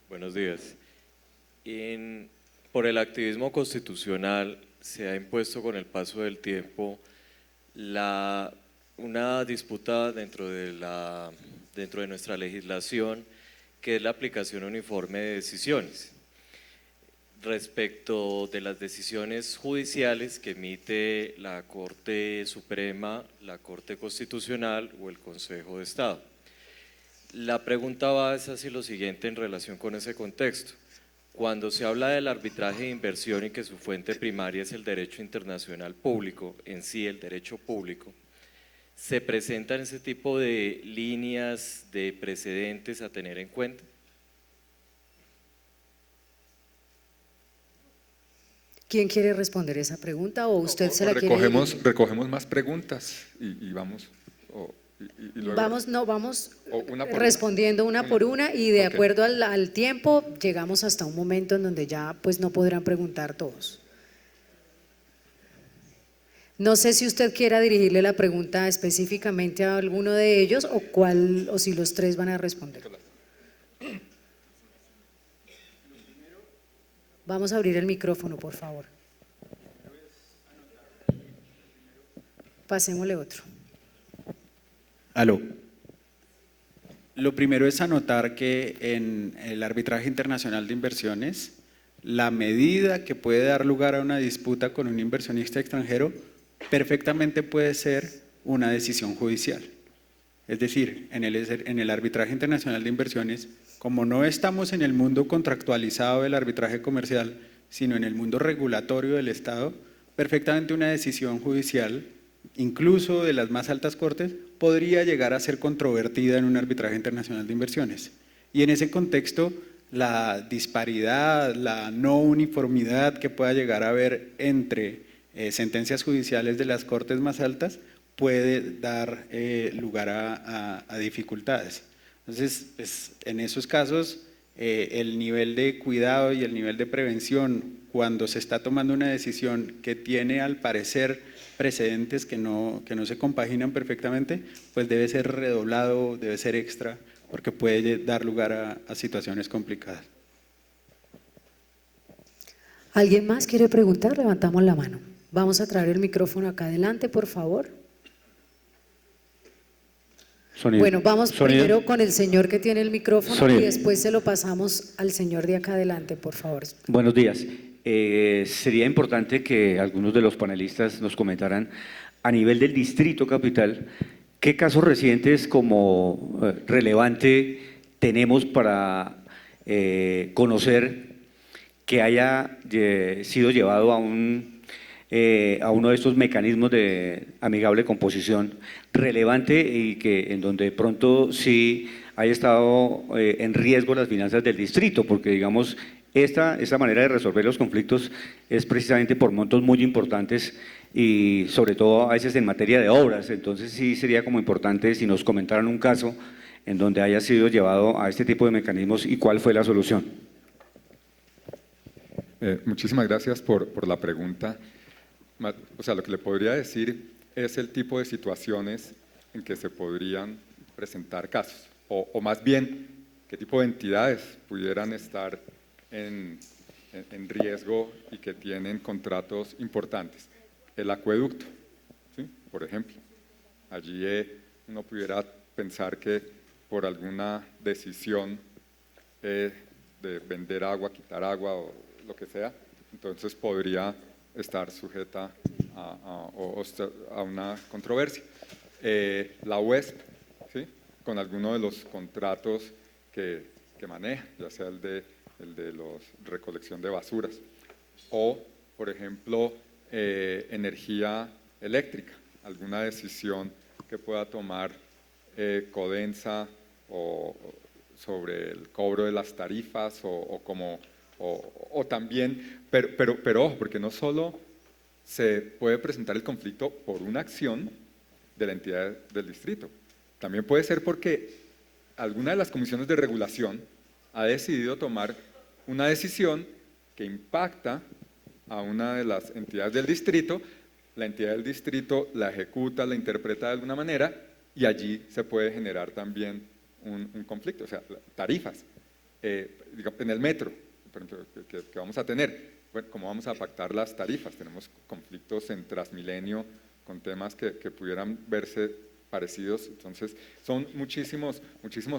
Buenos días. Por el activismo constitucional se ha impuesto con el paso del tiempo una disputa dentro de nuestra legislación, que es la aplicación uniforme de decisiones respecto de las decisiones judiciales que emite la Corte Suprema, la Corte Constitucional o el Consejo de Estado. La pregunta va es así lo siguiente en relación con ese contexto. Cuando se habla del arbitraje de inversión y que su fuente primaria es el derecho internacional público, en sí el derecho público, ¿se presentan ese tipo de líneas de precedentes a tener en cuenta? ¿Quién quiere responder esa pregunta o usted se la quiere dirigir? Recogemos más preguntas y vamos. Vamos una por respondiendo una por una y de Ok. acuerdo al tiempo llegamos hasta un momento en donde ya pues no podrán preguntar todos. No sé si usted quiera dirigirle la pregunta específicamente a alguno de ellos o si los tres van a responder. Vamos a abrir el micrófono, por favor. Pasémosle otro. Aló. Lo primero es anotar que en el arbitraje internacional de inversiones, la medida que puede dar lugar a una disputa con un inversionista extranjero perfectamente puede ser una decisión judicial. Es decir, en el arbitraje internacional de inversiones, como no estamos en el mundo contractualizado del arbitraje comercial, sino en el mundo regulatorio del Estado, perfectamente una decisión judicial, incluso de las más altas cortes, podría llegar a ser controvertida en un arbitraje internacional de inversiones. Y en ese contexto, la disparidad, la no uniformidad que pueda llegar a haber entre sentencias judiciales de las cortes más altas puede dar lugar a dificultades. Entonces, pues, en esos casos, el nivel de cuidado y el nivel de prevención cuando se está tomando una decisión que tiene al parecer precedentes que no se compaginan perfectamente, pues debe ser redoblado, debe ser extra, porque puede dar lugar a situaciones complicadas. ¿Alguien más quiere preguntar? Levantamos la mano. Vamos a traer el micrófono acá adelante, por favor. Sonido. Bueno, vamos Sonido. primero con el señor que tiene el micrófono Sonido. y después se lo pasamos al señor de acá adelante, por favor. Buenos días. Sería importante que algunos de los panelistas nos comentaran a nivel del Distrito Capital qué casos recientes como relevante tenemos para conocer que haya sido llevado a uno de estos mecanismos de amigable composición relevante y que en donde de pronto sí haya estado en riesgo las finanzas del distrito, porque digamos esta manera de resolver los conflictos es precisamente por montos muy importantes y sobre todo a veces en materia de obras. Entonces sí sería como importante si nos comentaran un caso en donde haya sido llevado a este tipo de mecanismos y cuál fue la solución. Muchísimas gracias por la pregunta. O sea, lo que le podría decir es el tipo de situaciones en que se podrían presentar casos, o más bien, qué tipo de entidades pudieran estar en riesgo y que tienen contratos importantes. El acueducto, ¿sí? Por ejemplo, allí uno pudiera pensar que por alguna decisión de vender agua, quitar agua o lo que sea, entonces podría estar sujeta a una controversia. La UESP, ¿sí? Con alguno de los contratos que maneja, ya sea el de los recolección de basuras, o, por ejemplo, energía eléctrica, alguna decisión que pueda tomar Codensa o sobre el cobro de las tarifas o también, pero ojo, porque no solo se puede presentar el conflicto por una acción de la entidad del distrito, también puede ser porque alguna de las comisiones de regulación ha decidido tomar una decisión que impacta a una de las entidades del distrito, la entidad del distrito la ejecuta, la interpreta de alguna manera y allí se puede generar también un conflicto, o sea, tarifas. en el metro, por ejemplo, que vamos a tener. Bueno, ¿cómo vamos a pactar las tarifas? Tenemos conflictos en Transmilenio con temas que pudieran verse parecidos. Entonces, son muchísimos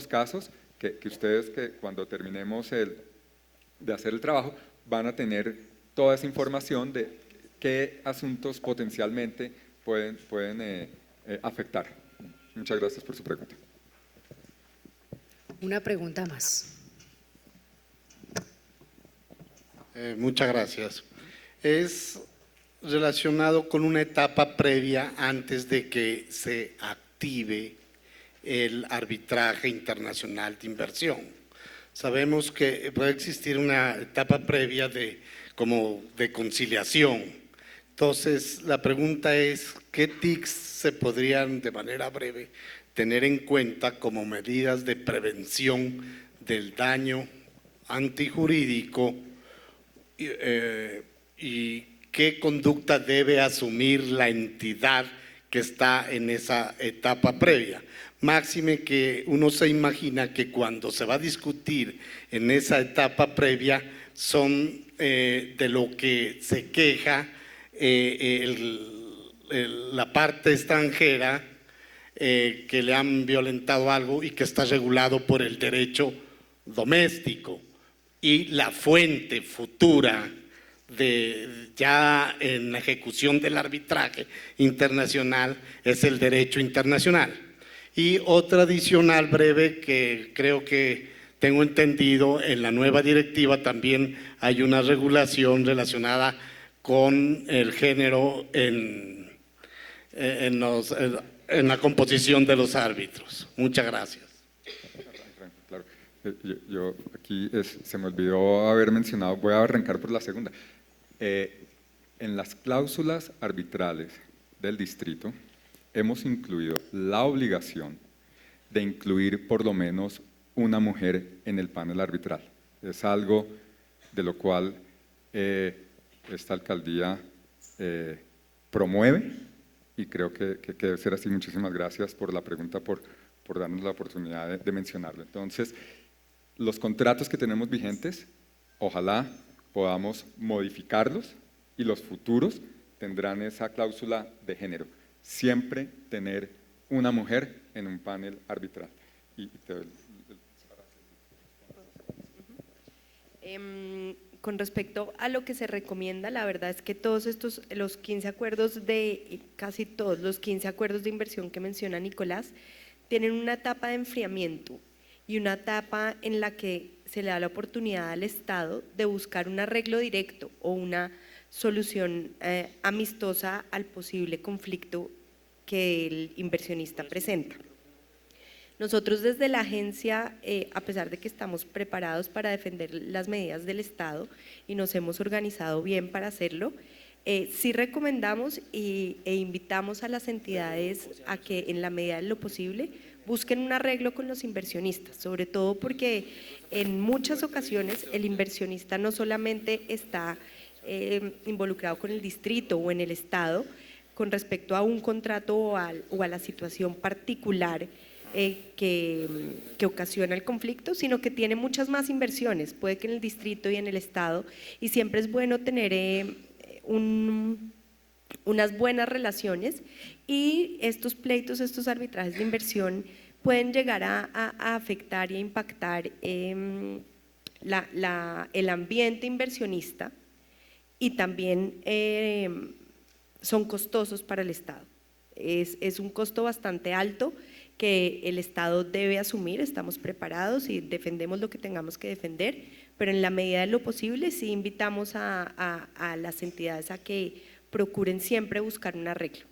casos que ustedes, que cuando terminemos de hacer el trabajo, van a tener toda esa información de qué asuntos potencialmente pueden afectar. Muchas gracias por su pregunta. Una pregunta más. Muchas gracias. Es relacionado con una etapa previa antes de que se active el arbitraje internacional de inversión. Sabemos que puede existir una etapa previa como de conciliación. Entonces, la pregunta es, ¿qué TICs se podrían de manera breve tener en cuenta como medidas de prevención del daño antijurídico y qué conducta debe asumir la entidad que está en esa etapa previa? Máxime que uno se imagina que cuando se va a discutir en esa etapa previa son de lo que se queja la parte extranjera que le han violentado algo y que está regulado por el derecho doméstico, y la fuente futura ya en la ejecución del arbitraje internacional es el derecho internacional. Y otra adicional breve que creo que tengo entendido, en la nueva directiva también hay una regulación relacionada con el género en la composición de los árbitros. Muchas gracias. Claro. Yo aquí se me olvidó haber mencionado, voy a arrancar por la segunda. En las cláusulas arbitrales del distrito hemos incluido la obligación de incluir por lo menos una mujer en el panel arbitral. Es algo de lo cual esta alcaldía promueve, y creo que debe ser así. Muchísimas gracias por la pregunta, por darnos la oportunidad de mencionarlo. Entonces, los contratos que tenemos vigentes, ojalá podamos modificarlos, y los futuros tendrán esa cláusula de género. Siempre tener una mujer en un panel arbitral. Con respecto a lo que se recomienda, la verdad es que todos los 15 acuerdos casi todos los 15 acuerdos de inversión que menciona Nicolás, tienen una etapa de enfriamiento y una etapa en la que se le da la oportunidad al Estado de buscar un arreglo directo o una solución amistosa al posible conflicto que el inversionista presenta. Nosotros desde la agencia, a pesar de que estamos preparados para defender las medidas del Estado y nos hemos organizado bien para hacerlo, sí recomendamos e invitamos a las entidades a que en la medida de lo posible busquen un arreglo con los inversionistas, sobre todo porque en muchas ocasiones el inversionista no solamente está involucrado con el distrito o en el Estado con respecto a un contrato o a la situación particular que ocasiona el conflicto, sino que tiene muchas más inversiones, puede que en el distrito y en el Estado, y siempre es bueno tener unas buenas relaciones, y estos pleitos, estos arbitrajes de inversión pueden llegar a afectar y a impactar el ambiente inversionista, y también son costosos para el Estado. Es un costo bastante alto que el Estado debe asumir. Estamos preparados y defendemos lo que tengamos que defender, pero en la medida de lo posible sí invitamos a las entidades a que procuren siempre buscar un arreglo.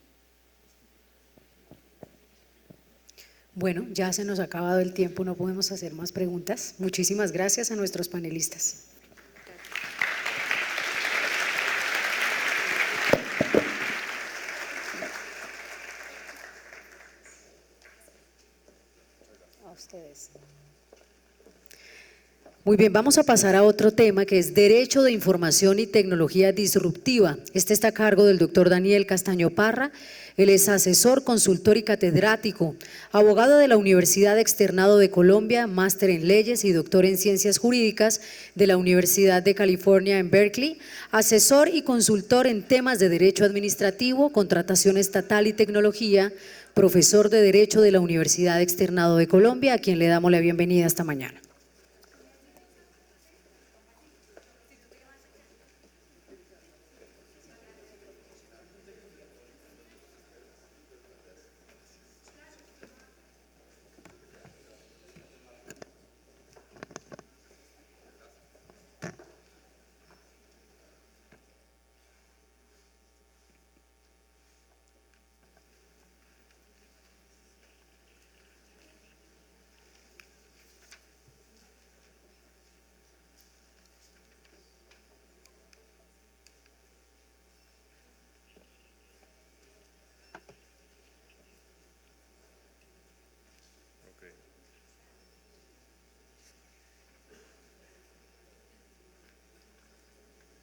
Bueno, ya se nos ha acabado el tiempo, no podemos hacer más preguntas. Muchísimas gracias a nuestros panelistas. A ustedes. Muy bien, vamos a pasar a otro tema que es Derecho de Información y Tecnología Disruptiva. Este está a cargo del doctor Daniel Castaño Parra. Él es asesor, consultor y catedrático, abogado de la Universidad Externado de Colombia, máster en leyes y doctor en ciencias jurídicas de la Universidad de California en Berkeley, asesor y consultor en temas de derecho administrativo, contratación estatal y tecnología, profesor de Derecho de la Universidad Externado de Colombia, a quien le damos la bienvenida esta mañana.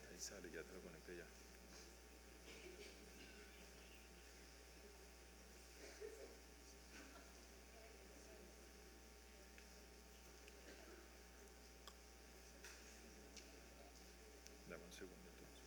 Ahí sale, ya te lo conecté ya. Dame un segundo entonces.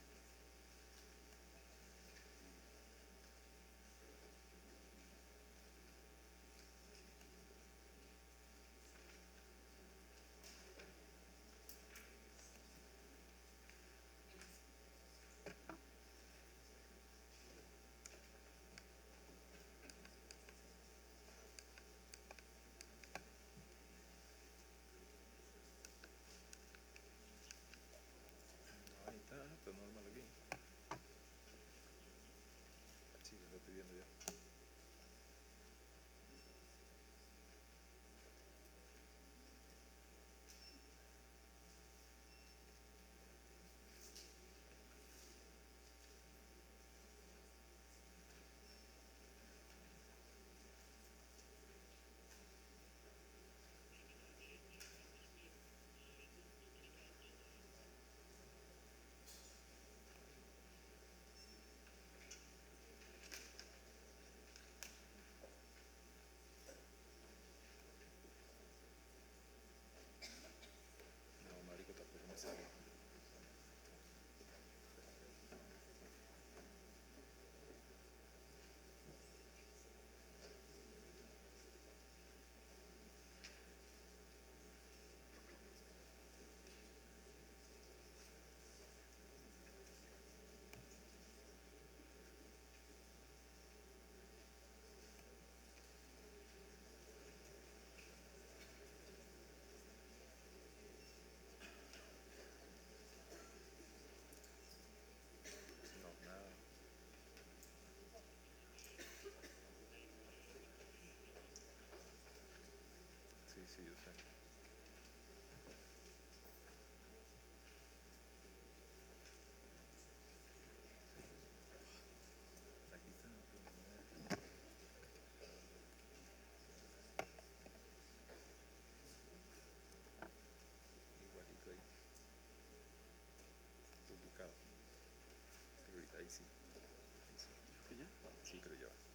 Ahí está normal aquí. Sí, lo estoy viendo ya. No, marico, tampoco me sale. No, nada. Sí, sí, yo sé. Aquí está. Igualito ahí. Duplicado. Ahí sí. Ahí sí. ¿Sí ya? Sí, pero ya va.